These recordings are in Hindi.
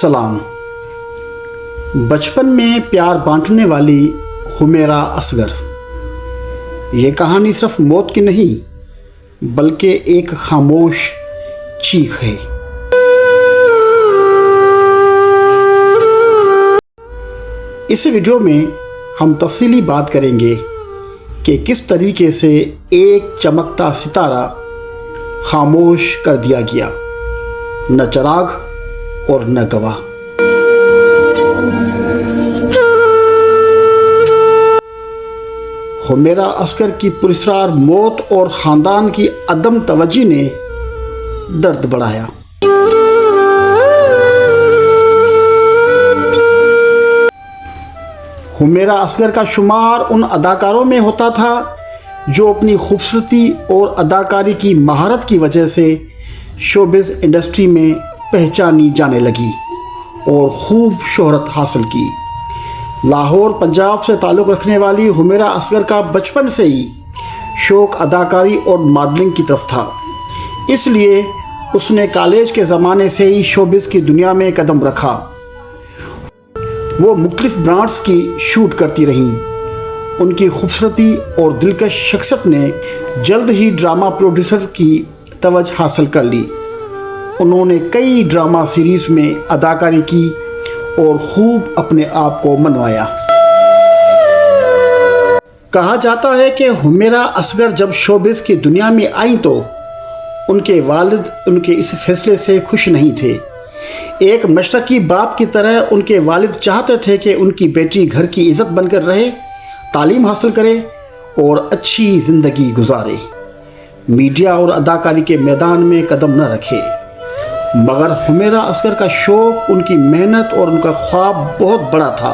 सलाम। बचपन में प्यार बांटने वाली हुमेरा असगर। ये कहानी सिर्फ मौत की नहीं बल्कि एक खामोश चीख है। इस वीडियो में हम तफसीली बात करेंगे कि किस तरीके से एक चमकता सितारा खामोश कर दिया गया, न चिराग और न गवाह। हुमेरा असगर की पुरस्कार मौत और ख़ानदान की अदम तवज्जो ने दर्द बढ़ाया। हुमेरा असगर का शुमार उन अदाकारों में होता था जो अपनी खूबसूरती और अदाकारी की महारत की वजह से शोबिज़ इंडस्ट्री में पहचानी जाने लगी और खूब शोहरत हासिल की। लाहौर पंजाब से ताल्लुक़ रखने वाली हुमेरा असगर का बचपन से ही शौक़ अदाकारी और मॉडलिंग की तरफ था, इसलिए उसने कॉलेज के ज़माने से ही शोबिज़ की दुनिया में कदम रखा। वो मुख्तलिफ ब्रांड्स की शूट करती रहीं। उनकी खूबसूरती और दिलकश शख्सियत ने जल्द ही ड्रामा प्रोड्यूसर की तवज्जो हासिल कर ली। उन्होंने कई ड्रामा सीरीज़ में अदाकारी की और खूब अपने आप को मनवाया। कहा जाता है कि हुमेरा असगर जब शोबिज़ की दुनिया में आई तो उनके वालिद उनके इस फैसले से खुश नहीं थे। एक मशरकी बाप की तरह उनके वालिद चाहते थे कि उनकी बेटी घर की इज़्ज़त बनकर रहे, तालीम हासिल करे और अच्छी ज़िंदगी गुजारे, मीडिया और अदाकारी के मैदान में कदम न रखे। मगर हुमेरा असगर का शौक़, उनकी मेहनत और उनका ख्वाब बहुत बड़ा था।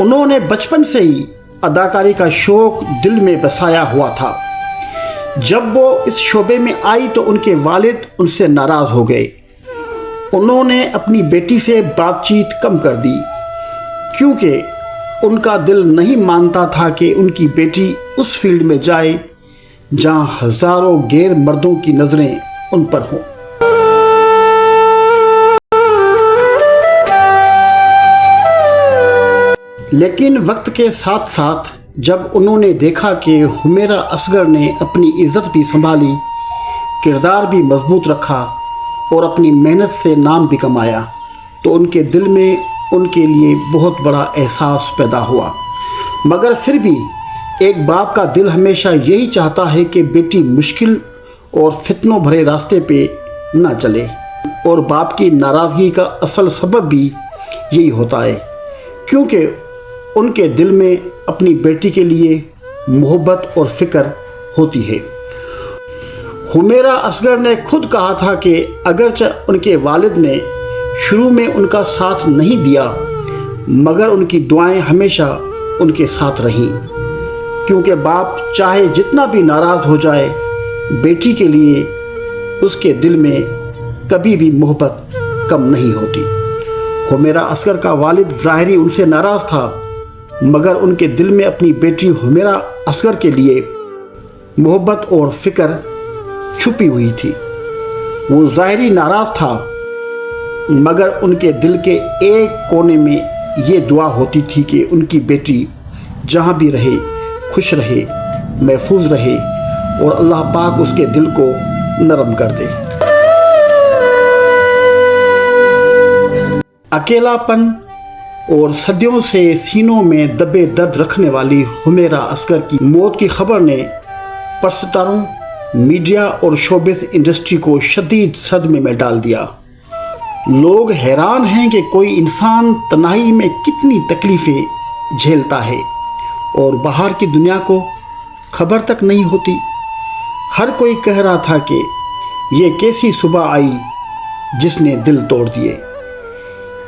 उन्होंने बचपन से ही अदाकारी का शौक़ दिल में बसाया हुआ था। जब वो इस शोबे में आई तो उनके वालिद उनसे नाराज़ हो गए। उन्होंने अपनी बेटी से बातचीत कम कर दी क्योंकि उनका दिल नहीं मानता था कि उनकी बेटी उस फील्ड में जाए जहां हज़ारों गैर मर्दों की नज़रें उन पर हों। लेकिन वक्त के साथ साथ जब उन्होंने देखा कि हुमेरा असगर ने अपनी इज़्ज़त भी संभाली, किरदार भी मजबूत रखा और अपनी मेहनत से नाम भी कमाया, तो उनके दिल में उनके लिए बहुत बड़ा एहसास पैदा हुआ। मगर फिर भी एक बाप का दिल हमेशा यही चाहता है कि बेटी मुश्किल और फितनों भरे रास्ते पे ना चले, और बाप की नाराज़गी का असल सबब भी यही होता है क्योंकि उनके दिल में अपनी बेटी के लिए मोहब्बत और फ़िक्र होती है। हुमेरा असगर ने खुद कहा था कि अगरचे उनके वालिद ने शुरू में उनका साथ नहीं दिया, मगर उनकी दुआएं हमेशा उनके साथ रहीं, क्योंकि बाप चाहे जितना भी नाराज़ हो जाए, बेटी के लिए उसके दिल में कभी भी मोहब्बत कम नहीं होती। हुमेरा असगर का वालिद ज़ाहिरी उनसे नाराज़ था, मगर उनके दिल में अपनी बेटी हुमेरा असगर के लिए मोहब्बत और फ़िक्र छुपी हुई थी। वो ज़ाहिरी नाराज़ था, मगर उनके दिल के एक कोने में ये दुआ होती थी कि उनकी बेटी जहाँ भी रहे खुश रहे, महफूज रहे और अल्लाह पाक उसके दिल को नरम कर दे। अकेलापन और सदियों से सीनों में दबे दर्द रखने वाली हुमेरा असगर की मौत की खबर ने परस्तारों, मीडिया और शोबिज़ इंडस्ट्री को शदीद सदमे में डाल दिया। लोग हैरान हैं कि कोई इंसान तन्हाई में कितनी तकलीफ़ें झेलता है और बाहर की दुनिया को खबर तक नहीं होती। हर कोई कह रहा था कि ये कैसी सुबह आई जिसने दिल तोड़ दिए।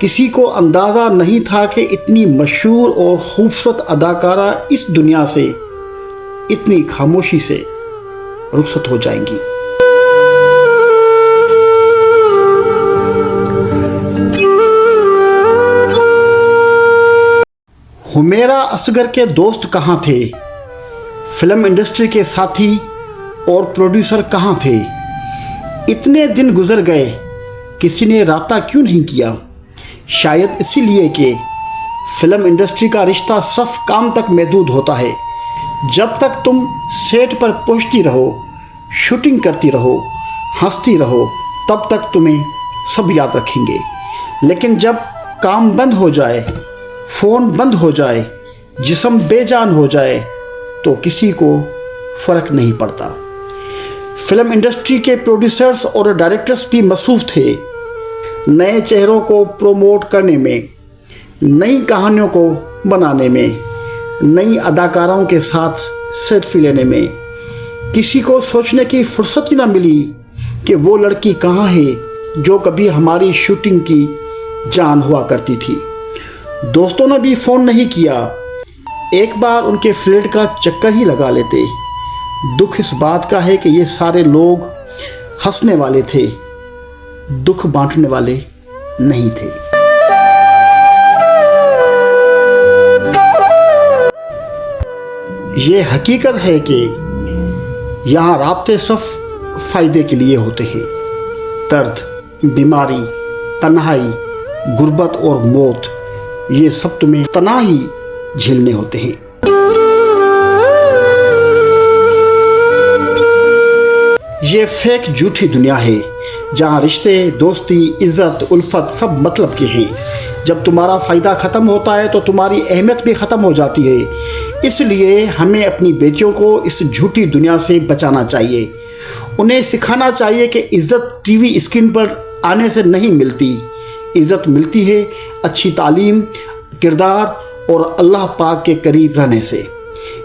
किसी को अंदाज़ा नहीं था कि इतनी मशहूर और ख़ूबसूरत अदाकारा इस दुनिया से इतनी खामोशी से रुखसत हो जाएंगी। हुमेरा असगर के दोस्त कहाँ थे? फिल्म इंडस्ट्री के साथी और प्रोड्यूसर कहाँ थे? इतने दिन गुजर गए किसी ने राब्ता क्यों नहीं किया? शायद इसीलिए कि फिल्म इंडस्ट्री का रिश्ता सिर्फ काम तक महदूद होता है। जब तक तुम सेट पर पहुंचती रहो, शूटिंग करती रहो, हंसती रहो, तब तक तुम्हें सब याद रखेंगे। लेकिन जब काम बंद हो जाए, फ़ोन बंद हो जाए, जिस्म बेजान हो जाए, तो किसी को फ़र्क नहीं पड़ता। फिल्म इंडस्ट्री के प्रोड्यूसर्स और डायरेक्टर्स भी मसरूफ़ थे नए चेहरों को प्रोमोट करने में, नई कहानियों को बनाने में, नई अदाकाराओं के साथ सेल्फी लेने में। किसी को सोचने की फुर्सत ही ना मिली कि वो लड़की कहाँ है जो कभी हमारी शूटिंग की जान हुआ करती थी। दोस्तों ने भी फ़ोन नहीं किया, एक बार उनके फ्लैट का चक्कर ही लगा लेते। दुख इस बात का है कि ये सारे लोग हंसने वाले थे, दुख बांटने वाले नहीं थे। ये हकीकत है कि यहाँ राब्ते सिर्फ फ़ायदे के लिए होते हैं। दर्द, बीमारी, तन्हाई, गुर्बत और मौत, ये सब तुम्हें तन्हाई झेलने होते हैं। ये फेक झूठी दुनिया है जहाँ रिश्ते, दोस्ती, इज़्ज़त, उल्फत सब मतलब के हैं। जब तुम्हारा फ़ायदा ख़त्म होता है तो तुम्हारी अहमियत भी ख़त्म हो जाती है। इसलिए हमें अपनी बेटियों को इस झूठी दुनिया से बचाना चाहिए। उन्हें सिखाना चाहिए कि इज़्ज़त टीवी स्क्रीन पर आने से नहीं मिलती। इज़्ज़त मिलती है अच्छी तालीम, किरदार और अल्लाह पाक के करीब रहने से।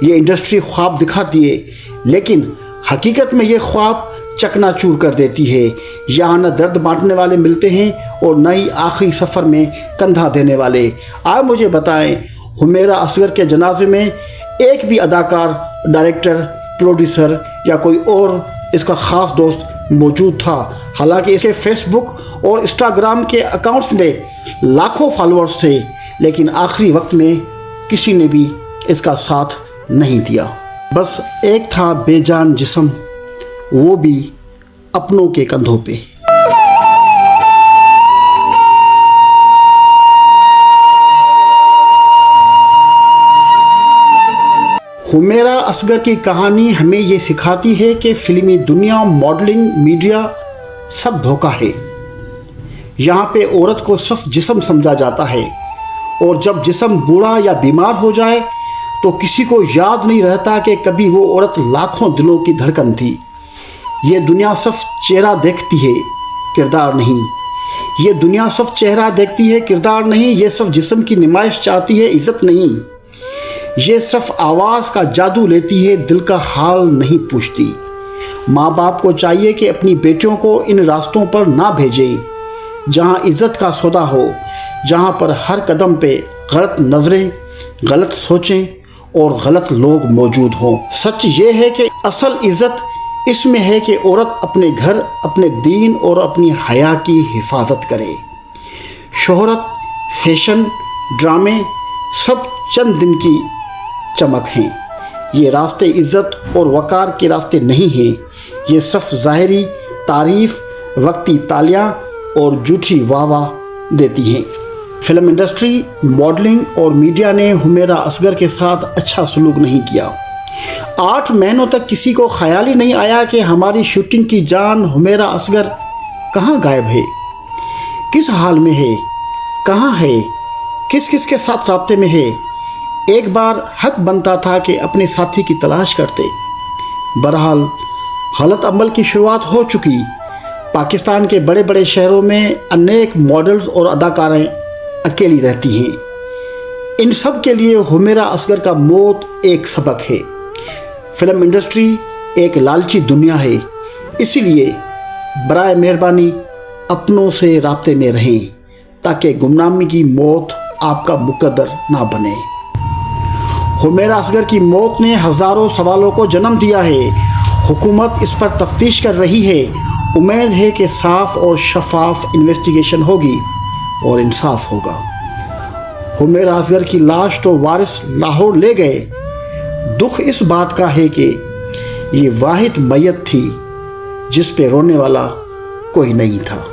ये इंडस्ट्री ख्वाब दिखाती है, लेकिन हकीकत में ये ख्वाब चकनाचूर कर देती है। यहाँ न दर्द बांटने वाले मिलते हैं और न ही आखिरी सफ़र में कंधा देने वाले। आप मुझे बताएं, हुमेरा असगर के जनाजे में एक भी अदाकार, डायरेक्टर, प्रोड्यूसर या कोई और इसका ख़ास दोस्त मौजूद था? हालांकि इसके फेसबुक और इंस्टाग्राम के अकाउंट्स में लाखों फॉलोअर्स थे, लेकिन आखिरी वक्त में किसी ने भी इसका साथ नहीं दिया। बस एक था बेजान जिस्म, वो भी अपनों के कंधों पे। हुमेरा असगर की कहानी हमें ये सिखाती है कि फिल्मी दुनिया, मॉडलिंग, मीडिया सब धोखा है। यहाँ पे औरत को सिर्फ जिस्म समझा जाता है, और जब जिस्म बूढ़ा या बीमार हो जाए तो किसी को याद नहीं रहता कि कभी वो औरत लाखों दिलों की धड़कन थी। ये दुनिया सिर्फ चेहरा देखती है, किरदार नहीं। ये दुनिया सिर्फ चेहरा देखती है, किरदार नहीं। ये सिर्फ जिस्म की नुमाइश चाहती है, इज़्ज़त नहीं। ये सिर्फ आवाज़ का जादू लेती है, दिल का हाल नहीं पूछती। माँ बाप को चाहिए कि अपनी बेटियों को इन रास्तों पर ना भेजें जहाँ इज़्ज़त का सौदा हो, जहाँ पर हर कदम पे गलत नज़रें, गलत सोचें और गलत लोग मौजूद हों। सच ये है कि असल इज़्ज़त इसमें है कि औरत अपने घर, अपने दीन और अपनी हया की हिफाजत करे। शोहरत, फैशन, ड्रामे सब चंद दिन की चमक हैं। ये रास्ते इज़्ज़त और वक़ार के रास्ते नहीं हैं। ये सिर्फ ज़ाहिरी तारीफ़, वक्ती तालियां और झूठी वाह देती हैं। फिल्म इंडस्ट्री, मॉडलिंग और मीडिया ने हुमेरा असगर के साथ अच्छा सलूक नहीं किया। 8 महीनों तक किसी को ख्याल ही नहीं आया कि हमारी शूटिंग की जान हुमेरा असगर कहाँ गायब है, किस हाल में है, कहाँ है, किस किस के साथ राब्ते में है। एक बार हक बनता था कि अपने साथी की तलाश करते। बहरहाल गलत अमल की शुरुआत हो चुकी। पाकिस्तान के बड़े बड़े शहरों में अनेक मॉडल्स और अदाकारें अकेली रहती हैं। इन सब के लिए हुमेरा असगर का मौत एक सबक है। फिल्म इंडस्ट्री एक लालची दुनिया है, इसीलिए बराए मेहरबानी अपनों से राब्ते में रहें ताकि गुमनामी की मौत आपका मुकद्दर ना बने। हुमेरा असगर की मौत ने हज़ारों सवालों को जन्म दिया है। हुकूमत इस पर तफ्तीश कर रही है। उम्मीद है कि साफ़ और शफाफ इन्वेस्टिगेशन होगी और इंसाफ होगा। हुमेरा असगर की लाश तो वारिस लाहौर ले गए। दुख इस बात का है कि ये वाहिद मैयत थी जिस पे रोने वाला कोई नहीं था।